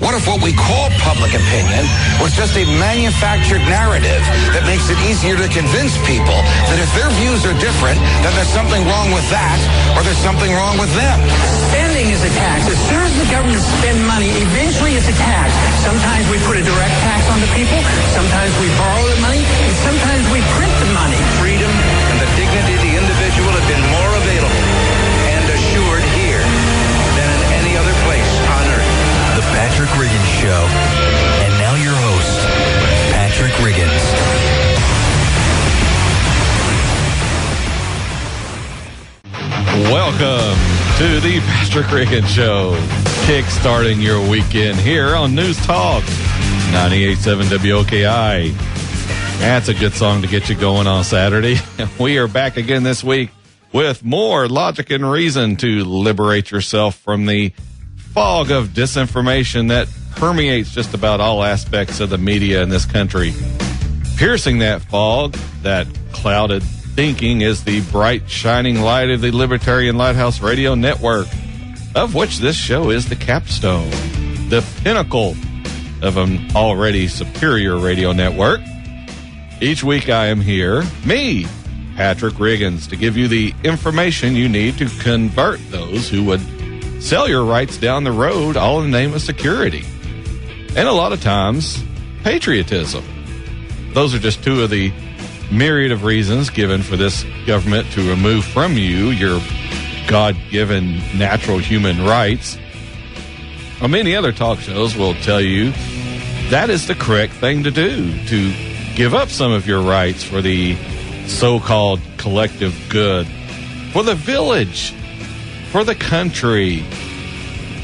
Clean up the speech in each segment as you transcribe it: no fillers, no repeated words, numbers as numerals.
What if what we call public opinion was just a manufactured narrative that makes it easier to convince people that if their views are different, then there's something wrong with that, or there's something wrong with them? Spending is a tax. As soon as the government spends money, eventually it's a tax. Sometimes we put a direct tax on the people, sometimes we borrow the money, and sometimes we print the money. Freedom and the dignity of the individual have been more available and assured here than in any other place on earth. The Patrick Riggins Show. And now your host, Patrick Riggins. Welcome to the Patrick Riggins Show. Kick-starting your weekend here on News Talk 98.7 WOKI. That's a good song to get you going on Saturday. We are back again this week with more logic and reason to liberate yourself from the fog of disinformation that permeates just about all aspects of the media in this country. Piercing that fog, that clouded thinking, is the bright, shining light of the Libertarian Lighthouse Radio Network, of which this show is the capstone, the pinnacle of an already superior radio network. Each week I am here, me, Patrick Riggins, to give you the information you need to convert those who would sell your rights down the road, all in the name of security. And a lot of times, patriotism. Those are just two of the myriad of reasons given for this government to remove from you your God-given natural human rights. Well, many other talk shows will tell you that is the correct thing to do, to give up some of your rights for the so-called collective good, for the village, for the country.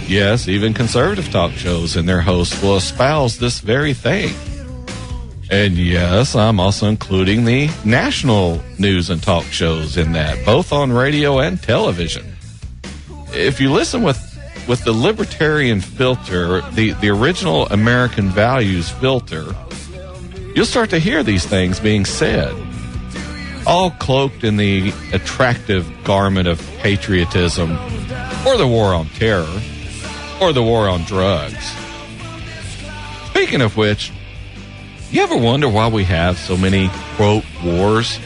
Yes, even conservative talk shows and their hosts will espouse this very thing. And yes, I'm also including the national news and talk shows in that, both on radio and television. If you listen with the libertarian filter, the original American values filter, you'll start to hear these things being said, all cloaked in the attractive garment of patriotism, or the war on terror, or the war on drugs. Speaking of which, you ever wonder why we have so many, quote, wars?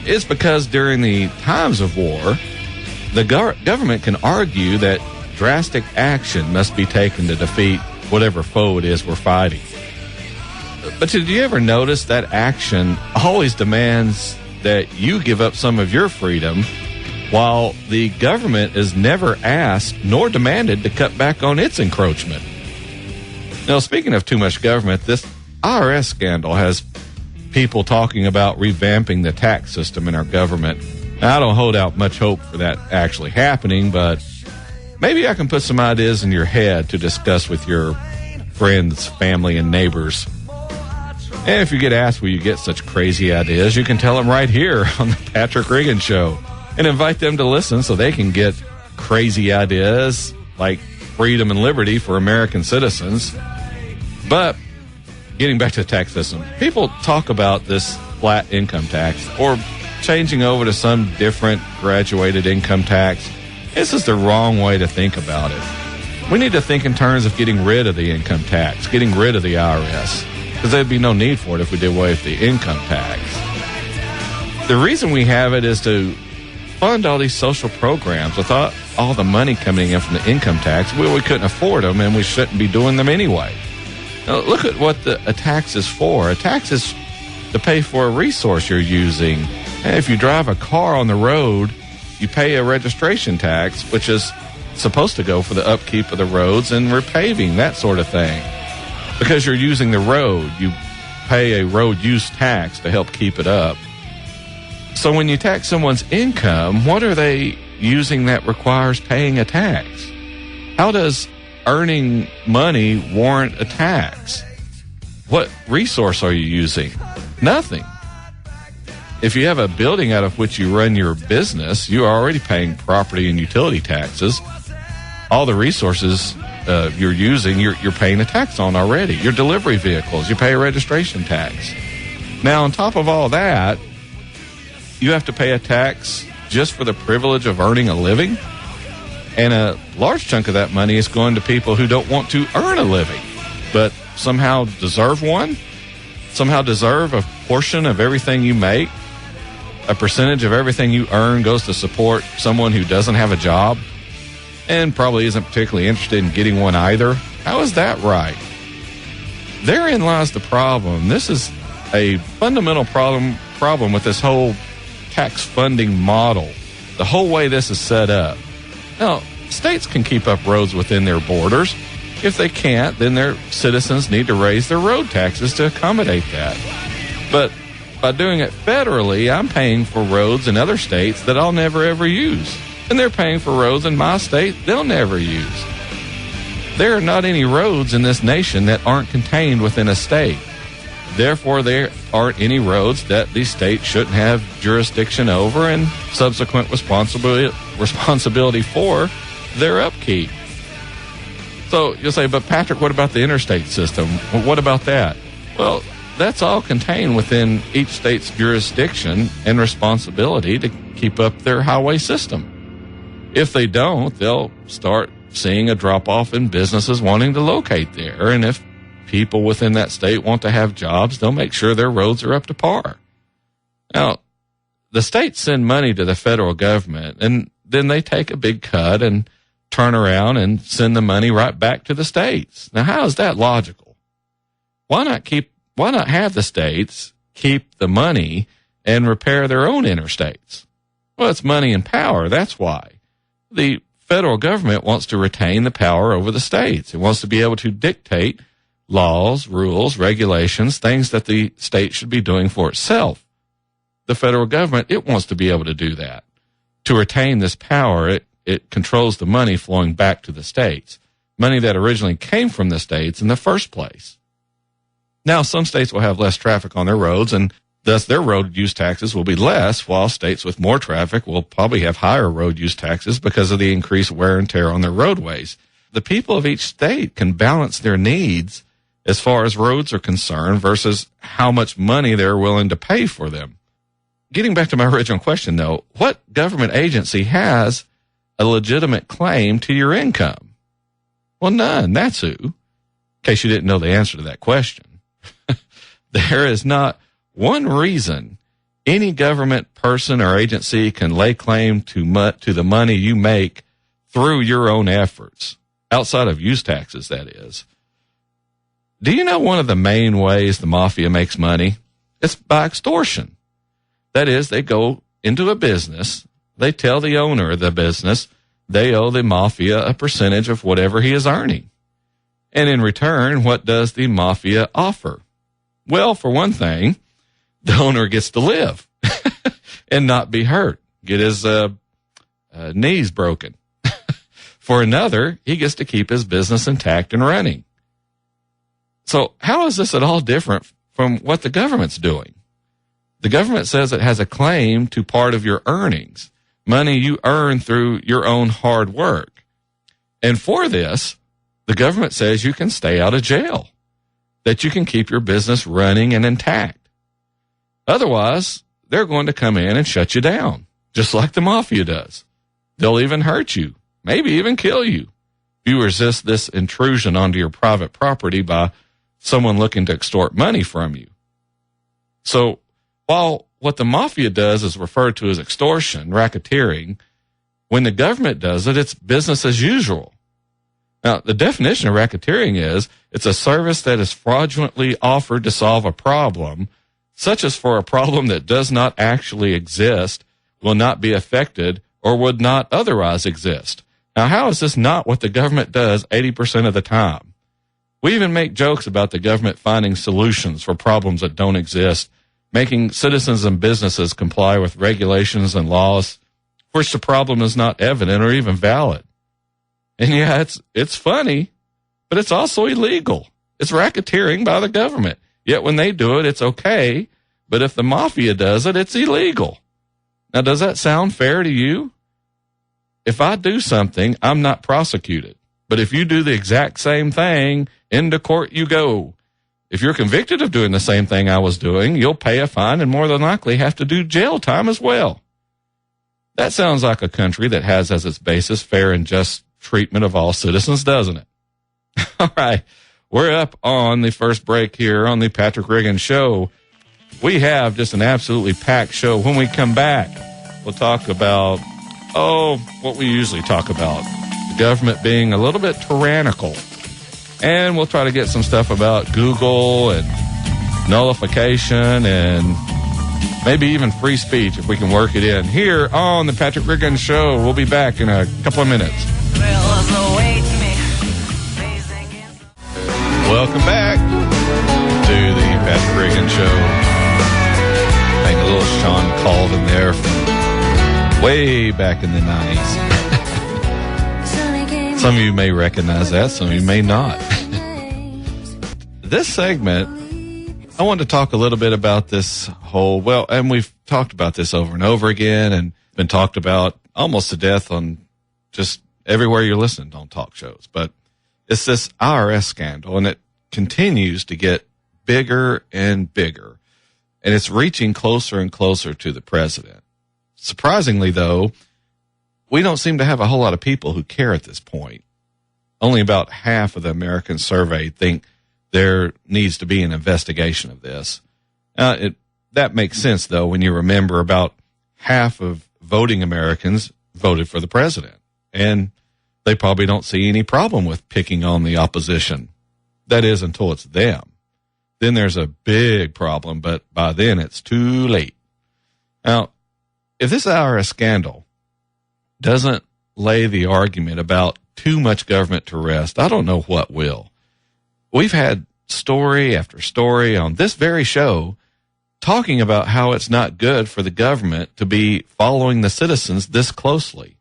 It's because during the times of war, the government can argue that drastic action must be taken to defeat whatever foe it is we're fighting. But did you ever notice that action always demands that you give up some of your freedom, while the government is never asked nor demanded to cut back on its encroachment? Now, speaking of too much government, this IRS scandal has people talking about revamping the tax system in our government. Now, I don't hold out much hope for that actually happening, but maybe I can put some ideas in your head to discuss with your friends, family, and neighbors. And if you get asked where you get such crazy ideas, you can tell them right here on the Patrick Riggins Show and invite them to listen so they can get crazy ideas like freedom and liberty for American citizens. But getting back to the tax system, people talk about this flat income tax or changing over to some different graduated income tax. This is the wrong way to think about it. We need to think in terms of getting rid of the income tax, getting rid of the IRS, because there'd be no need for it if we did away with the income tax. The reason we have it is to fund all these social programs. Without all the money coming in from the income tax, we couldn't afford them, and we shouldn't be doing them anyway. Now, look at what a tax is for. A tax is to pay for a resource you're using. And if you drive a car on the road, you pay a registration tax, which is supposed to go for the upkeep of the roads and repaving, that sort of thing. Because you're using the road, you pay a road use tax to help keep it up. So when you tax someone's income, what are they using that requires paying a tax? How does earning money warrant a tax? What resource are you using? Nothing. If you have a building out of which you run your business, you are already paying property and utility taxes. All the resources you're using, you're paying a tax on already. Your delivery vehicles, you pay a registration tax. Now, on top of all that, you have to pay a tax just for the privilege of earning a living? And a large chunk of that money is going to people who don't want to earn a living, but somehow deserve one, somehow deserve a portion of everything you make. A percentage of everything you earn goes to support someone who doesn't have a job and probably isn't particularly interested in getting one either. How is that right? Therein lies the problem. This is a fundamental problem with this whole tax funding model, the whole way this is set up. Now, states can keep up roads within their borders. If they can't, then their citizens need to raise their road taxes to accommodate that. But by doing it federally, I'm paying for roads in other states that I'll never ever use. And they're paying for roads in my state they'll never use. There are not any roads in this nation that aren't contained within a state. Therefore, there aren't any roads that the state shouldn't have jurisdiction over and subsequent responsibility for their upkeep. So you'll say, but Patrick, what about the interstate system? Well, what about that? Well, that's all contained within each state's jurisdiction and responsibility to keep up their highway system. If they don't, they'll start seeing a drop-off in businesses wanting to locate there. And if people within that state want to have jobs, they'll make sure their roads are up to par. Now, the states send money to the federal government, and then they take a big cut and turn around and send the money right back to the states. Now, how is that logical? Why not have the states keep the money and repair their own interstates? Well, it's money and power. That's why. The federal government wants to retain the power over the states. It wants to be able to dictate laws, rules, regulations, things that the state should be doing for itself. The federal government, it wants to be able to do that. To retain this power, it controls the money flowing back to the states, money that originally came from the states in the first place. Now, some states will have less traffic on their roads, and thus their road use taxes will be less, while states with more traffic will probably have higher road use taxes because of the increased wear and tear on their roadways. The people of each state can balance their needs as far as roads are concerned versus how much money they're willing to pay for them. Getting back to my original question, though, what government agency has a legitimate claim to your income? Well, none. That's who. In case you didn't know the answer to that question. There is not one reason any government person or agency can lay claim to the money you make through your own efforts, outside of use taxes, that is. Do you know one of the main ways the mafia makes money? It's by extortion. That is, they go into a business, they tell the owner of the business they owe the mafia a percentage of whatever he is earning. And in return, what does the mafia offer? Well, for one thing, the owner gets to live and not be hurt, get his knees broken. For another, he gets to keep his business intact and running. So how is this at all different from what the government's doing? The government says it has a claim to part of your earnings, money you earn through your own hard work. And for this, the government says you can stay out of jail, that you can keep your business running and intact. Otherwise, they're going to come in and shut you down, just like the mafia does. They'll even hurt you, maybe even kill you, if you resist this intrusion onto your private property by someone looking to extort money from you. So while what the mafia does is referred to as extortion, racketeering, when the government does it, it's business as usual. Now, the definition of racketeering is it's a service that is fraudulently offered to solve a problem, such as for a problem that does not actually exist, will not be affected, or would not otherwise exist. Now, how is this not what the government does 80% of the time? We even make jokes about the government finding solutions for problems that don't exist, making citizens and businesses comply with regulations and laws for which the problem is not evident or even valid. And yeah, it's funny, but it's also illegal. It's racketeering by the government. Yet when they do it, it's okay. But if the mafia does it, it's illegal. Now, does that sound fair to you? If I do something, I'm not prosecuted. But if you do the exact same thing, into court you go. If you're convicted of doing the same thing I was doing, you'll pay a fine and more than likely have to do jail time as well. That sounds like a country that has as its basis fair and just treatment of all citizens, doesn't it? All right. We're up on the first break here on the Patrick Riggin Show. We have just an absolutely packed show. When we come back, we'll talk about, what we usually talk about, the government being a little bit tyrannical. And we'll try to get some stuff about Google and nullification and maybe even free speech if we can work it in. Here on the Patrick Riggin Show, we'll be back in a couple of minutes. Welcome back to the Patrick Riggin Show. Make a little Sean Calden there from way back in the 90s. Some of you may recognize that, some of you may not. This segment, I wanted to talk a little bit about this whole, and we've talked about this over and over again and been talked about almost to death on just everywhere you're listening on talk shows. But it's this IRS scandal, and it continues to get bigger and bigger. And it's reaching closer and closer to the president. Surprisingly, though, we don't seem to have a whole lot of people who care at this point. Only about half of the Americans surveyed think there needs to be an investigation of this. That makes sense, though, when you remember about half of voting Americans voted for the president. And they probably don't see any problem with picking on the opposition. That is, until it's them. Then there's a big problem, but by then it's too late. Now, if this IRS scandal doesn't lay the argument about too much government to rest, I don't know what will. We've had story after story on this very show talking about how it's not good for the government to be following the citizens this closely,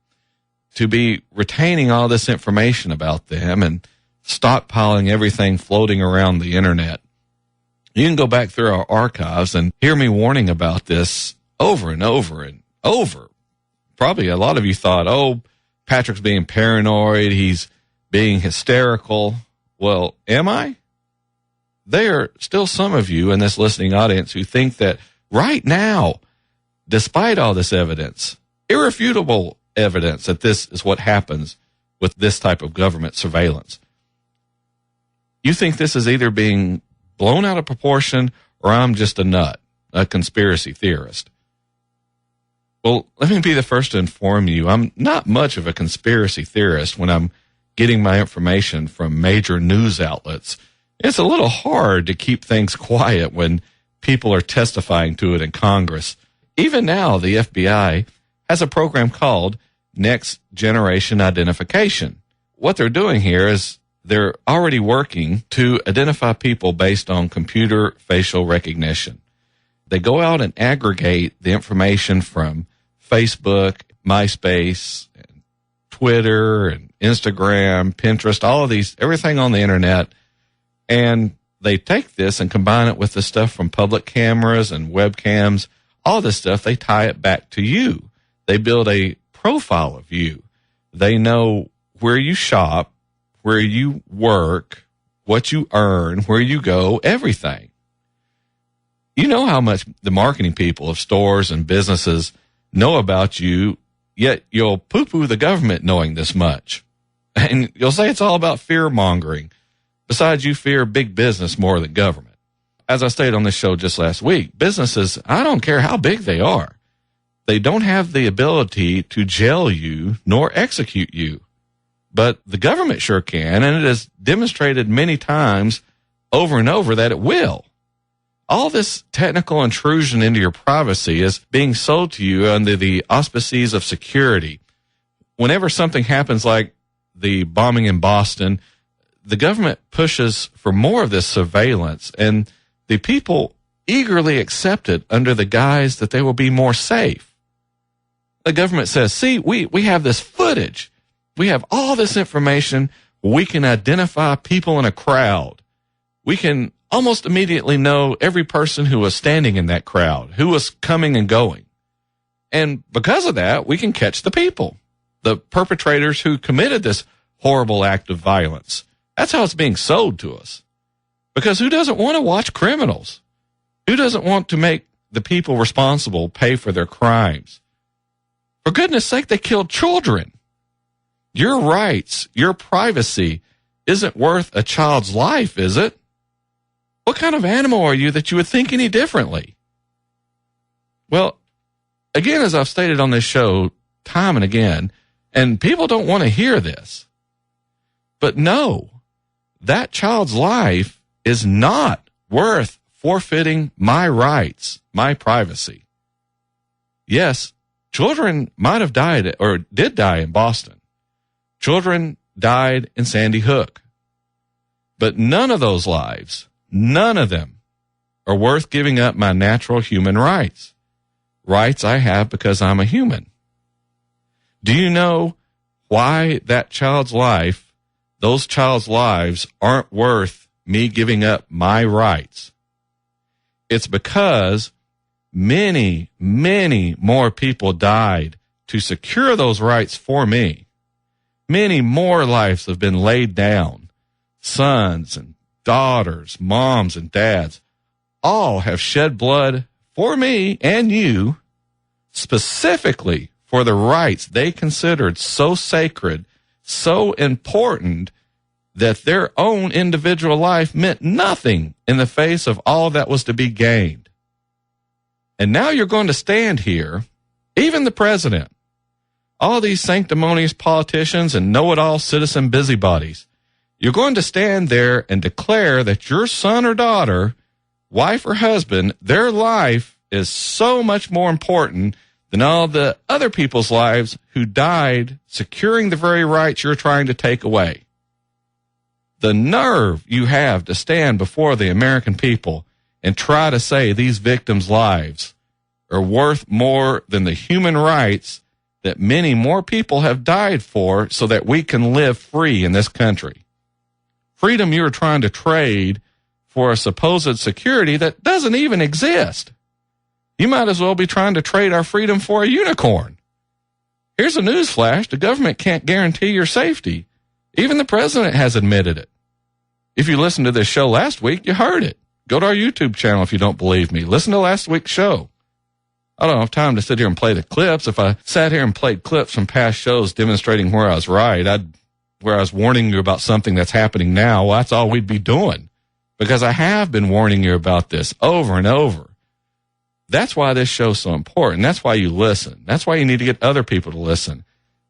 to be retaining all this information about them and stockpiling everything floating around the internet. You can go back through our archives and hear me warning about this over and over and over. Probably a lot of you thought, Patrick's being paranoid, he's being hysterical. Well, am I? There are still some of you in this listening audience who think that right now, despite all this evidence, irrefutable evidence that this is what happens with this type of government surveillance, you think this is either being blown out of proportion or I'm just a nut, a conspiracy theorist. Well, let me be the first to inform you, I'm not much of a conspiracy theorist when I'm getting my information from major news outlets. It's a little hard to keep things quiet when people are testifying to it in Congress. Even now, the FBI has a program called Next Generation Identification. What they're doing here is they're already working to identify people based on computer facial recognition. They go out and aggregate the information from Facebook, MySpace, and Twitter, and Instagram, Pinterest, all of these, everything on the internet. And they take this and combine it with the stuff from public cameras and webcams, all this stuff, they tie it back to you. They build a profile of you. They know where you shop, where you work, what you earn, where you go, everything. You know how much the marketing people of stores and businesses know about you, yet you'll poo-poo the government knowing this much. And you'll say it's all about fear-mongering. Besides, you fear big business more than government. As I stated on this show just last week, businesses, I don't care how big they are, they don't have the ability to jail you nor execute you. But the government sure can, and it has demonstrated many times over and over that it will. All this technical intrusion into your privacy is being sold to you under the auspices of security. Whenever something happens like the bombing in Boston, the government pushes for more of this surveillance, and the people eagerly accept it under the guise that they will be more safe. The government says, see, we have this footage. We have all this information. We can identify people in a crowd. We can almost immediately know every person who was standing in that crowd, who was coming and going. And because of that, we can catch the people, the perpetrators who committed this horrible act of violence. That's how it's being sold to us. Because who doesn't want to watch criminals? Who doesn't want to make the people responsible pay for their crimes? For goodness sake, they killed children. Your rights, your privacy isn't worth a child's life, is it? What kind of animal are you that you would think any differently? Well, again, as I've stated on this show time and again, and people don't want to hear this, but no, that child's life is not worth forfeiting my rights, my privacy. Yes, children might have died or did die in Boston. Children died in Sandy Hook. But none of those lives, none of them are worth giving up my natural human rights. Rights I have because I'm a human. Do you know why that child's life, those child's lives aren't worth me giving up my rights? It's because many, many more people died to secure those rights for me. Many more lives have been laid down. Sons and daughters, moms and dads, all have shed blood for me and you, specifically for the rights they considered so sacred, so important, that their own individual life meant nothing in the face of all that was to be gained. And now you're going to stand here, even the president, all these sanctimonious politicians and know-it-all citizen busybodies, you're going to stand there and declare that your son or daughter, wife or husband, their life is so much more important than all the other people's lives who died securing the very rights you're trying to take away. The nerve you have to stand before the American people and try to say these victims' lives are worth more than the human rights that many more people have died for so that we can live free in this country. Freedom you're trying to trade for a supposed security that doesn't even exist. You might as well be trying to trade our freedom for a unicorn. Here's a news flash. The government can't guarantee your safety. Even the president has admitted it. If you listened to this show last week, you heard it. Go to our YouTube channel if you don't believe me. Listen to last week's show. I don't have time to sit here and play the clips. If I sat here and played clips from past shows demonstrating where I was right, where I was warning you about something that's happening now, well, that's all we'd be doing. Because I have been warning you about this over and over. That's why this show's so important. That's why you listen. That's why you need to get other people to listen.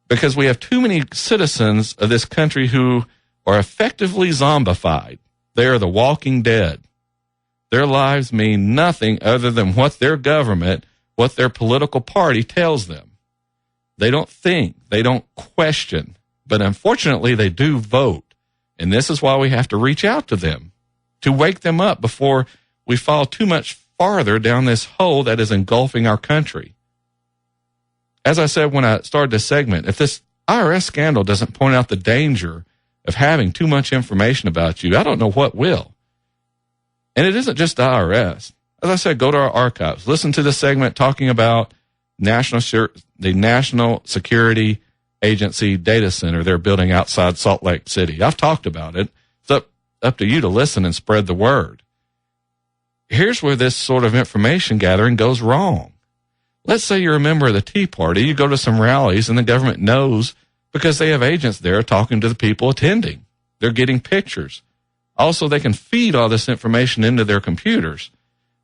Because we have too many citizens of this country who are effectively zombified. They are the walking dead. Their lives mean nothing other than what their government, what their political party tells them. They don't think. They don't question. But unfortunately, they do vote. And this is why we have to reach out to them, to wake them up before we fall too much farther down this hole that is engulfing our country. As I said when I started this segment, if this IRS scandal doesn't point out the danger of having too much information about you, I don't know what will. And it isn't just the IRS. As I said, go to our archives. Listen to the segment talking about the National Security Agency data center they're building outside Salt Lake City. I've talked about it. It's up to you to listen and spread the word. Here's where this sort of information gathering goes wrong. Let's say you're a member of the Tea Party. You go to some rallies and the government knows because they have agents there talking to the people attending. They're getting pictures. Also, they can feed all this information into their computers.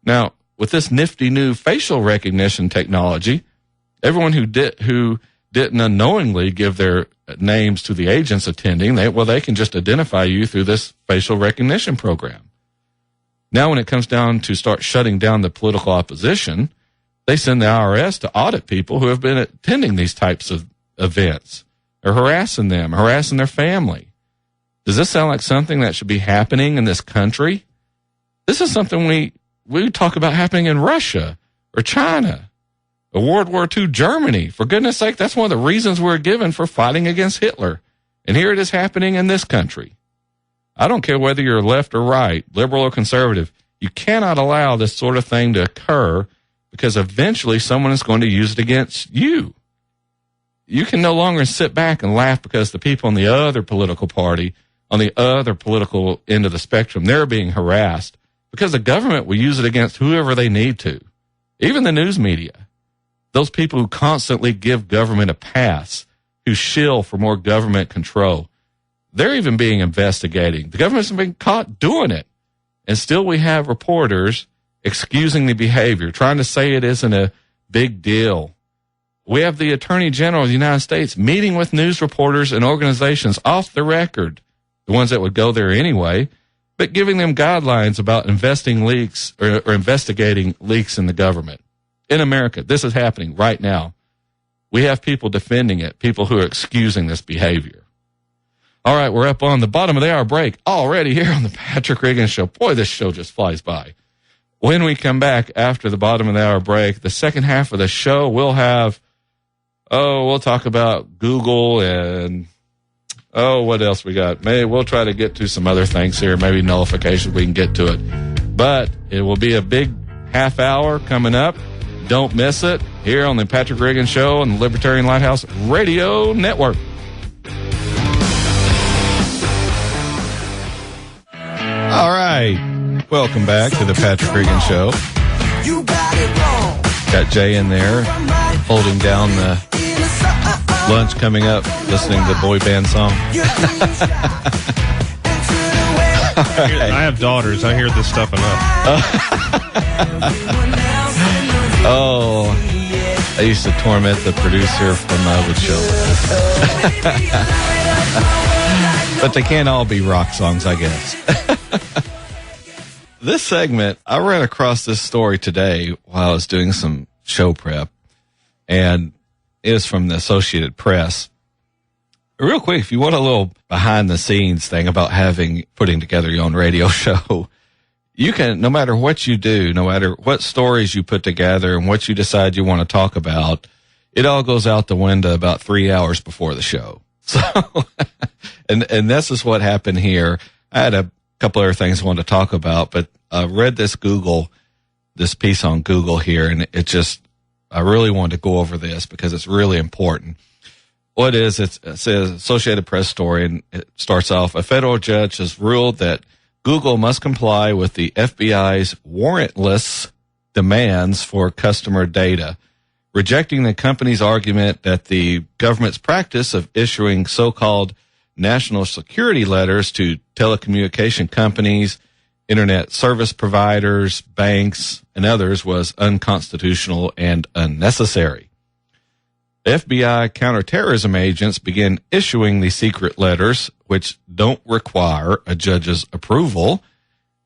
Now, with this nifty new facial recognition technology, everyone who didn't unknowingly give their names to the agents attending, they can just identify you through this facial recognition program. Now, when it comes down to start shutting down the political opposition, they send the IRS to audit people who have been attending these types of events or harassing them, harassing their family. Does this sound like something that should be happening in this country? This is something we talk about happening in Russia or China or World War II Germany. For goodness sake, that's one of the reasons we're given for fighting against Hitler. And here it is happening in this country. I don't care whether you're left or right, liberal or conservative. You cannot allow this sort of thing to occur because eventually someone is going to use it against you. You can no longer sit back and laugh because the people on the other political party, on the other political end of the spectrum, they're being harassed because the government will use it against whoever they need to, even the news media. those people who constantly give government a pass, who shill for more government control, they're even being investigated. The government's been caught doing it. And still we have reporters excusing the behavior, trying to say it isn't a big deal. We have the Attorney General of the United States meeting with news reporters and organizations off the record, the ones that would go there anyway, but giving them guidelines about investigating leaks in the government. In America, this is happening right now. We have people defending it, people who are excusing this behavior. All right, we're up on the bottom of the hour break already here on the Patrick Riggins Show. Boy, this show just flies by. When we come back after the bottom of the hour break, the second half of the show, we'll talk about Google and, what else we got? Maybe we'll try to get to some other things here, maybe nullification, we can get to it. But it will be a big half hour coming up. Don't miss it here on the Patrick Riggins Show on the Libertarian Lighthouse Radio Network. All right. Welcome back to the Patrick Riggins Show. You got it wrong. Got Jay in there holding down the lunch coming up, listening to the boy band song. Right. I have daughters. I hear this stuff enough. I used to torment the producer from my wood show. But they can't all be rock songs, I guess. This segment, I ran across this story today while I was doing some show prep, and it is from the Associated Press. Real quick, if you want a little behind-the-scenes thing about putting together your own radio show, you can, no matter what you do, no matter what stories you put together and what you decide you want to talk about, it all goes out the window about 3 hours before the show. So, and this is what happened here. I had a couple other things I wanted to talk about, but I read this piece on Google here, and I really wanted to go over this because it's really important. What is it? It says Associated Press story, and it starts off, a federal judge has ruled that Google must comply with the FBI's warrantless demands for customer data, rejecting the company's argument that the government's practice of issuing so-called national security letters to telecommunication companies, internet service providers, banks, and others was unconstitutional and unnecessary. FBI counterterrorism agents began issuing the secret letters, which don't require a judge's approval,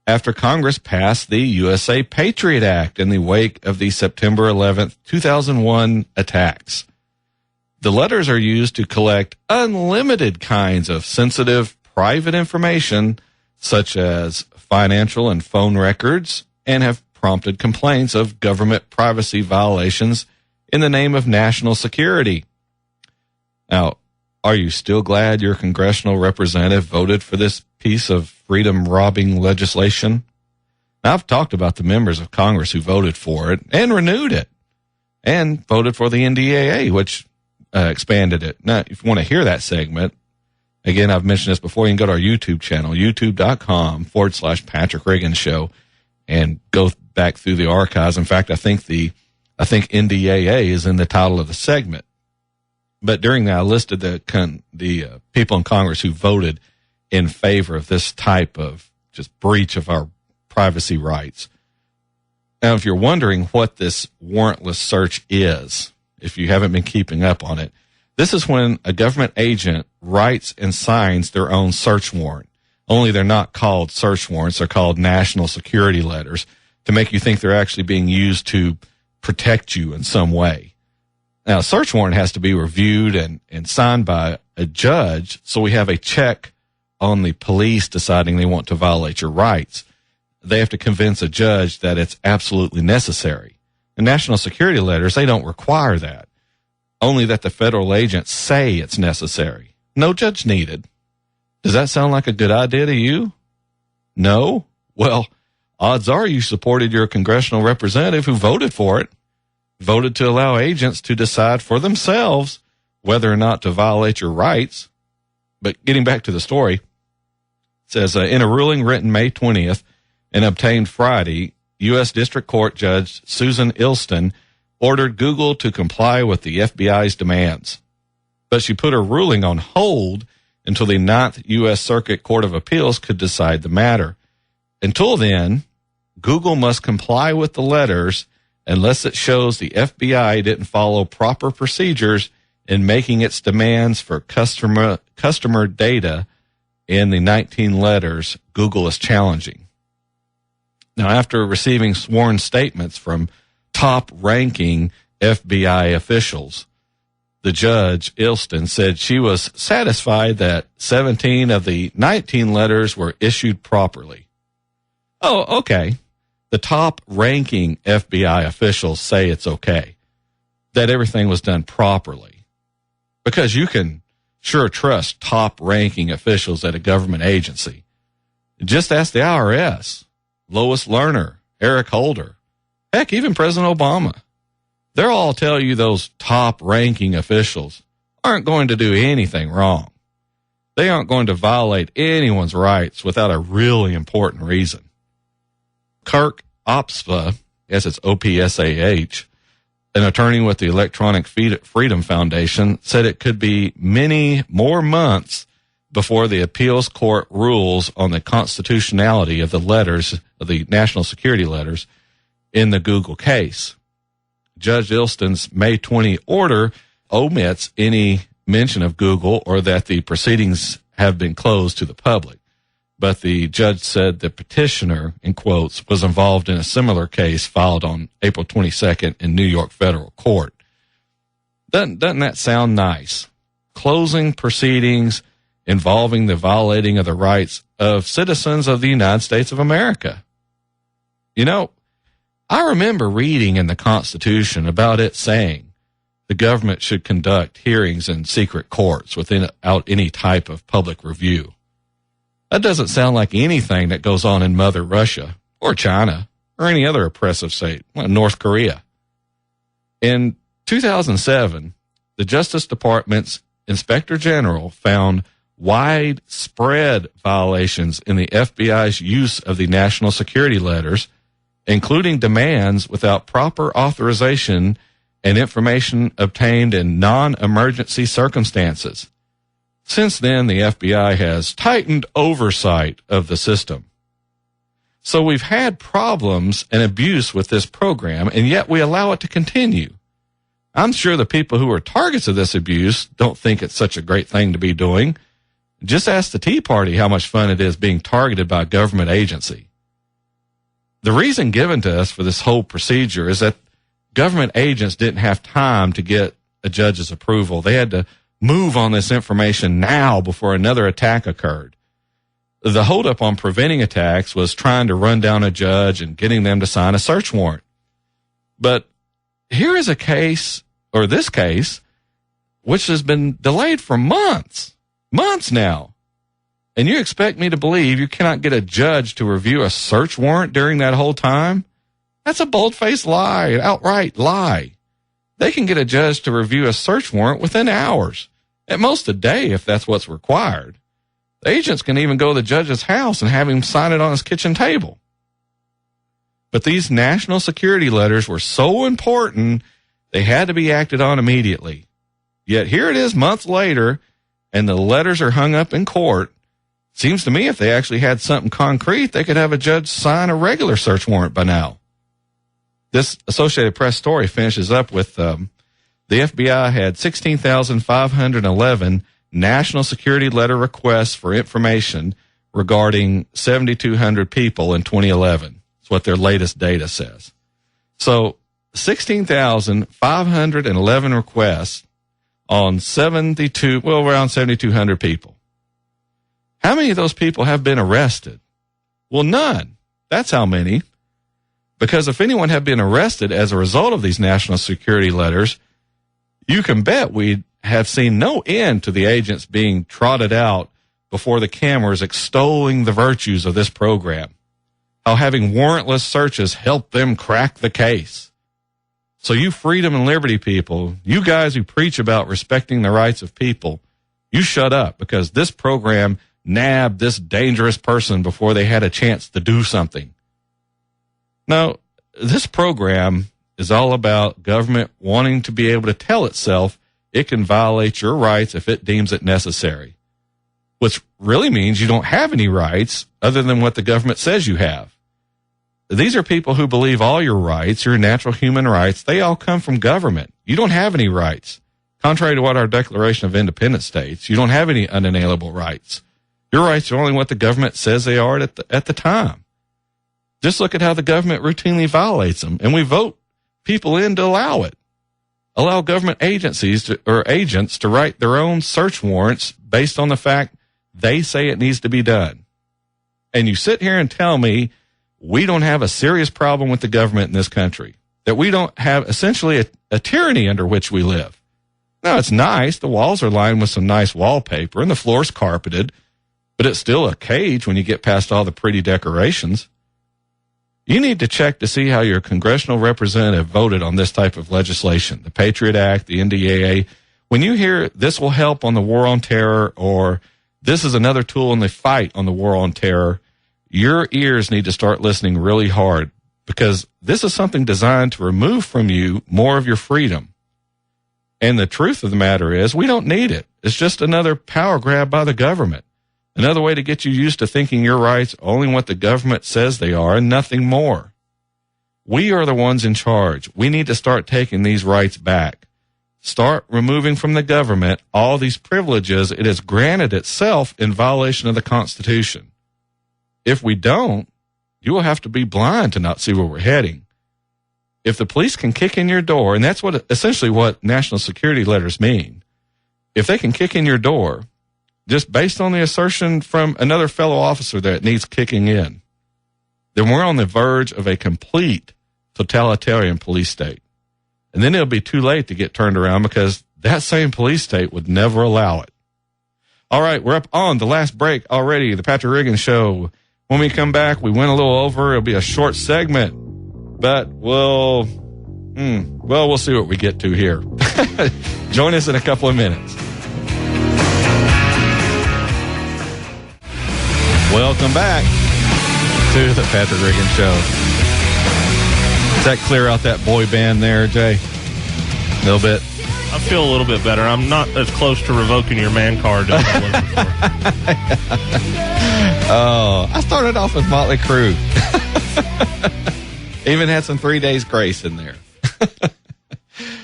after Congress passed the USA Patriot Act in the wake of the September 11th, 2001 attacks. The letters are used to collect unlimited kinds of sensitive private information, such as financial and phone records, and have prompted complaints of government privacy violations in the name of national security. Now, are you still glad your congressional representative voted for this piece of freedom-robbing legislation? Now, I've talked about the members of Congress who voted for it and renewed it, and voted for the NDAA, which expanded it. Now, if you want to hear that segment, again, I've mentioned this before, you can go to our YouTube channel, youtube.com/Patrick Riggins Show, and go back through the archives. In fact, I think NDAA is in the title of the segment. But during that, I listed the people in Congress who voted in favor of this type of just breach of our privacy rights. Now, if you're wondering what this warrantless search is, if you haven't been keeping up on it, this is when a government agent writes and signs their own search warrant. Only they're not called search warrants. They're called national security letters to make you think they're actually being used to protect you in some way. Now, a search warrant has to be reviewed and signed by a judge, so we have a check on the police deciding they want to violate your rights. They have to convince a judge that it's absolutely necessary. The national security letters, they don't require that. Only that the federal agents say it's necessary. No judge needed. Does that sound like a good idea to you? No? Well, odds are you supported your congressional representative who voted for it, voted to allow agents to decide for themselves whether or not to violate your rights. But getting back to the story, it says, in a ruling written May 20th and obtained Friday, U.S. District Court Judge Susan Ilston ordered Google to comply with the FBI's demands. But she put her ruling on hold until the 9th U.S. Circuit Court of Appeals could decide the matter. Until then, Google must comply with the letters unless it shows the FBI didn't follow proper procedures in making its demands for customer data in the 19 letters Google is challenging. Now, after receiving sworn statements from top-ranking FBI officials, the judge, Ilston, said she was satisfied that 17 of the 19 letters were issued properly. Oh, okay. The top-ranking FBI officials say it's okay, that everything was done properly. Because you can sure trust top-ranking officials at a government agency. Just ask the IRS, Lois Lerner, Eric Holder, heck, even President Obama. They'll all tell you those top-ranking officials aren't going to do anything wrong. They aren't going to violate anyone's rights without a really important reason. Kirk Opspa, yes, it's OPSAH, an attorney with the Electronic Freedom Foundation, said it could be many more months before the appeals court rules on the constitutionality of the letters, of the national security letters, in the Google case. Judge Ilston's May 20 order omits any mention of Google or that the proceedings have been closed to the public. But the judge said the petitioner, in quotes, was involved in a similar case filed on April 22nd in New York federal court. Doesn't that sound nice? Closing proceedings involving the violating of the rights of citizens of the United States of America. You know, I remember reading in the Constitution about it saying the government should conduct hearings in secret courts without any type of public review. That doesn't sound like anything that goes on in Mother Russia or China or any other oppressive state, like North Korea. In 2007, the Justice Department's Inspector General found widespread violations in the FBI's use of the national security letters, including demands without proper authorization and information obtained in non-emergency circumstances. Since then, the FBI has tightened oversight of the system. So we've had problems and abuse with this program, and yet we allow it to continue. I'm sure the people who are targets of this abuse don't think it's such a great thing to be doing. Just ask the Tea Party how much fun it is being targeted by a government agency. The reason given to us for this whole procedure is that government agents didn't have time to get a judge's approval. They had to move on this information now before another attack occurred. The holdup on preventing attacks was trying to run down a judge and getting them to sign a search warrant. But here is a case, or this case, which has been delayed for months now. And you expect me to believe you cannot get a judge to review a search warrant during that whole time? That's a bold-faced lie, an outright lie. They can get a judge to review a search warrant within hours, at most a day if that's what's required. The agents can even go to the judge's house and have him sign it on his kitchen table. But these national security letters were so important, they had to be acted on immediately. Yet here it is months later, and the letters are hung up in court. Seems to me if they actually had something concrete, they could have a judge sign a regular search warrant by now. This Associated Press story finishes up with the FBI had 16,511 national security letter requests for information regarding 7,200 people in 2011. That's what their latest data says. So 16,511 requests on around 7,200 people. How many of those people have been arrested? Well, none. That's how many. Because if anyone had been arrested as a result of these national security letters, you can bet we'd have seen no end to the agents being trotted out before the cameras extolling the virtues of this program, how having warrantless searches helped them crack the case. So you freedom and liberty people, you guys who preach about respecting the rights of people, you shut up, because this program nabbed this dangerous person before they had a chance to do something. Now, this program is all about government wanting to be able to tell itself it can violate your rights if it deems it necessary, which really means you don't have any rights other than what the government says you have. These are people who believe all your rights, your natural human rights, they all come from government. You don't have any rights. Contrary to what our Declaration of Independence states, you don't have any unalienable rights. Your rights are only what the government says they are at the time. Just look at how the government routinely violates them, and we vote people in to allow it. Allow government agencies or agents to write their own search warrants based on the fact they say it needs to be done. And you sit here and tell me we don't have a serious problem with the government in this country, that we don't have essentially a tyranny under which we live. No, it's nice. The walls are lined with some nice wallpaper and the floor's carpeted, but it's still a cage when you get past all the pretty decorations. You need to check to see how your congressional representative voted on this type of legislation, the Patriot Act, the NDAA. When you hear this will help on the war on terror, or this is another tool in the fight on the war on terror, your ears need to start listening really hard, because this is something designed to remove from you more of your freedom. And the truth of the matter is, we don't need it. It's just another power grab by the government. Another way to get you used to thinking your rights only what the government says they are and nothing more. We are the ones in charge. We need to start taking these rights back. Start removing from the government all these privileges it has granted itself in violation of the Constitution. If we don't, you will have to be blind to not see where we're heading. If the police can kick in your door, and that's essentially what national security letters mean, if they can kick in your door just based on the assertion from another fellow officer that it needs kicking in, then we're on the verge of a complete totalitarian police state. And then it'll be too late to get turned around, because that same police state would never allow it. All right, we're up on the last break already, the Patrick Riggin Show. When we come back, we went a little over. It'll be a short segment, but we'll see what we get to here. Join us in a couple of minutes. Welcome back to the Patrick Riggin Show. Does that clear out that boy band there, Jay? A little bit? I feel a little bit better. I'm not as close to revoking your man card as I was before. Oh, I started off with Motley Crue. Even had some 3 Days Grace in there.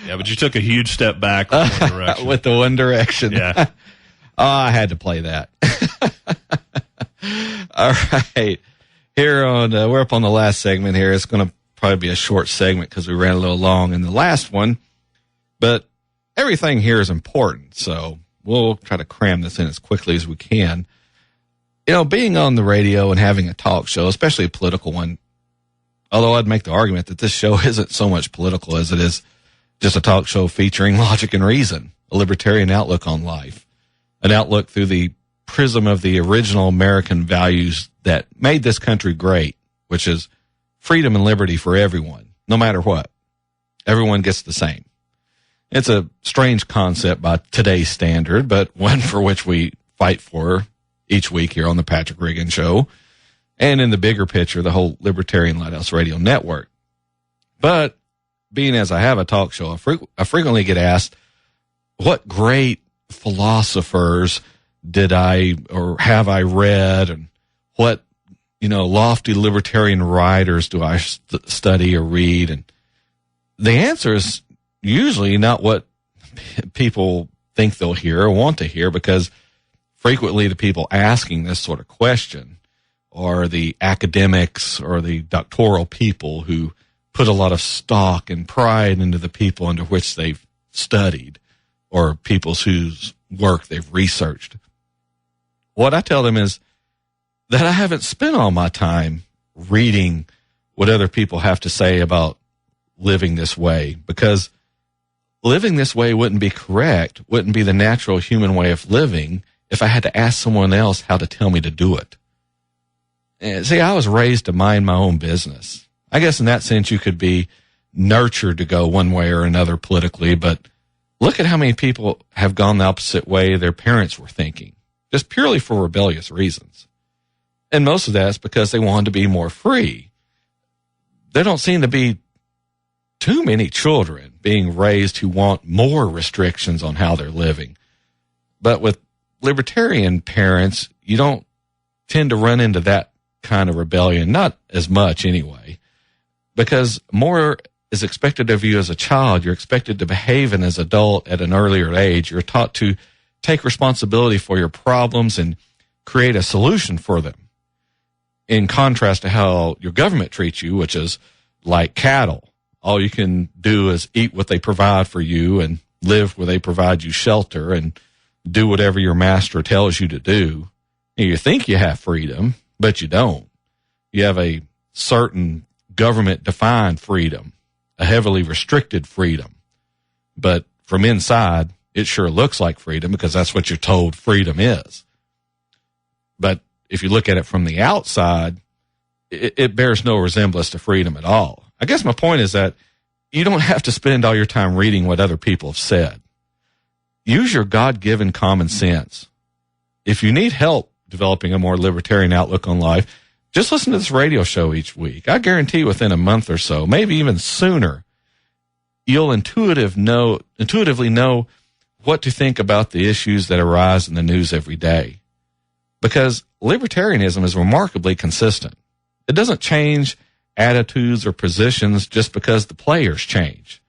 Yeah, but you took a huge step back with One Direction. With the One Direction. Yeah. I had to play that. All right. Here on, we're up on the last segment here. It's going to probably be a short segment because we ran a little long in the last one. But everything here is important, so we'll try to cram this in as quickly as we can. You know, being on the radio and having a talk show, especially a political one, although I'd make the argument that this show isn't so much political as it is just a talk show featuring logic and reason, a libertarian outlook on life, an outlook through the prism of the original American values that made this country great, which is freedom and liberty for everyone, no matter what. Everyone gets the same. It's a strange concept by today's standard, but one for which we fight for each week here on the Patrick Riggin Show, and in the bigger picture, the whole Libertarian Lighthouse Radio Network. But being as I have a talk show, I frequently get asked, what great philosophers did I or have I read, and what, lofty libertarian writers do I study or read? And the answer is usually not what people think they'll hear or want to hear, because frequently the people asking this sort of question are the academics or the doctoral people who put a lot of stock and pride into the people under which they've studied, or people whose work they've researched. What I tell them is that I haven't spent all my time reading what other people have to say about living this way, because living this way wouldn't be correct, wouldn't be the natural human way of living if I had to ask someone else how to tell me to do it. And see, I was raised to mind my own business. I guess in that sense you could be nurtured to go one way or another politically, but look at how many people have gone the opposite way their parents were thinking, just purely for rebellious reasons. And most of that's because they wanted to be more free. They don't seem to be too many children being raised who want more restrictions on how they're living. But with libertarian parents, you don't tend to run into that kind of rebellion, not as much anyway, because more is expected of you as a child. You're expected to behave as an adult at an earlier age. You're taught to take responsibility for your problems and create a solution for them, in contrast to how your government treats you, which is like cattle. All you can do is eat what they provide for you and live where they provide you shelter and do whatever your master tells you to do. And you think you have freedom, but you don't. You have a certain government-defined freedom, a heavily restricted freedom. But from inside, it sure looks like freedom because that's what you're told freedom is. But if you look at it from the outside, it bears no resemblance to freedom at all. I guess my point is that you don't have to spend all your time reading what other people have said. Use your God-given common sense. If you need help developing a more libertarian outlook on life, just listen to this radio show each week. I guarantee within a month or so, maybe even sooner, you'll intuitively know what to think about the issues that arise in the news every day. Because libertarianism is remarkably consistent. It doesn't change attitudes or positions just because the players change.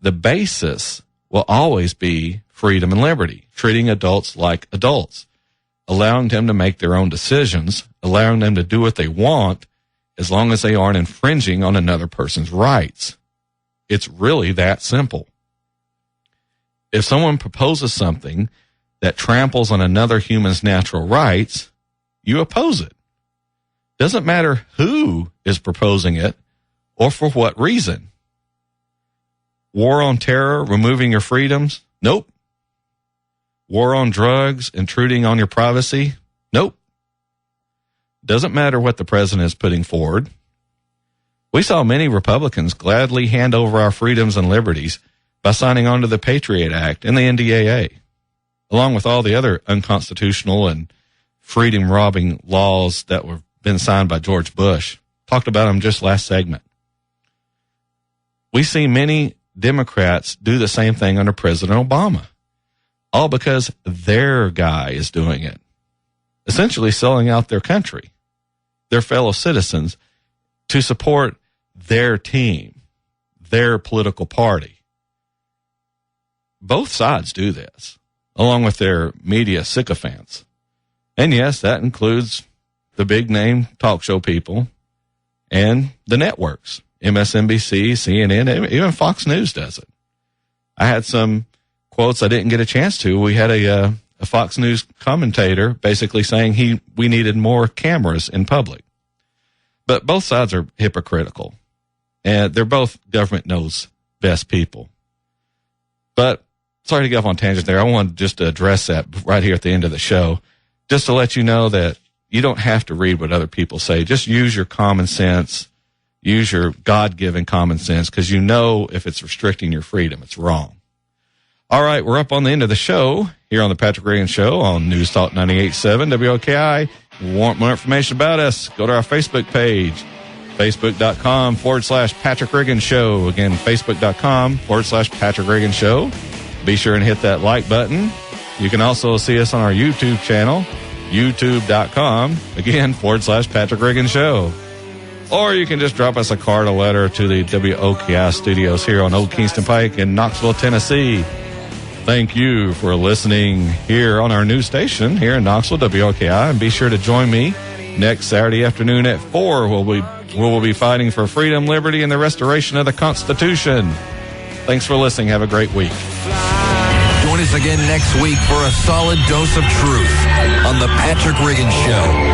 The basis will always be freedom and liberty, treating adults like adults, allowing them to make their own decisions, allowing them to do what they want as long as they aren't infringing on another person's rights. It's really that simple. If someone proposes something that tramples on another human's natural rights, you oppose it. Doesn't matter who is proposing it or for what reason. War on terror, removing your freedoms? Nope. War on drugs, intruding on your privacy? Nope. Doesn't matter what the president is putting forward. We saw many Republicans gladly hand over our freedoms and liberties by signing on to the Patriot Act and the NDAA, along with all the other unconstitutional and freedom-robbing laws that were been signed by George Bush. Talked about them just last segment. We see many Democrats do the same thing under President Obama, all because their guy is doing it, essentially selling out their country, their fellow citizens, to support their team, their political party. Both sides do this, along with their media sycophants. And yes, that includes the big name talk show people and the networks, MSNBC, CNN, even Fox News does it. I had some quotes I didn't get a chance to. We had a Fox News commentator basically saying we needed more cameras in public. But both sides are hypocritical, and they're both government knows best people. But sorry to get off on tangent there. I wanted just to address that right here at the end of the show, just to let you know that you don't have to read what other people say. Just use your common sense, use your God-given common sense, because you know if it's restricting your freedom, it's wrong. All right, we're up on the end of the show here on the Patrick Reagan Show on News Talk 98.7 WOKI. Want more information about us? Go to our Facebook page, facebook.com/Patrick Reagan Show. Again, facebook.com/Patrick Reagan Show. Be sure and hit that like button. You can also see us on our YouTube channel, youtube.com, again, /Patrick Reagan Show. Or you can just drop us a card, a letter to the WOKI studios here on Old Kingston Pike in Knoxville, Tennessee. Thank you for listening here on our new station here in Knoxville, WOKI. And be sure to join me next Saturday afternoon at 4, where we'll be fighting for freedom, liberty, and the restoration of the Constitution. Thanks for listening. Have a great week. Join us again next week for a solid dose of truth on the Patrick Reagan Show.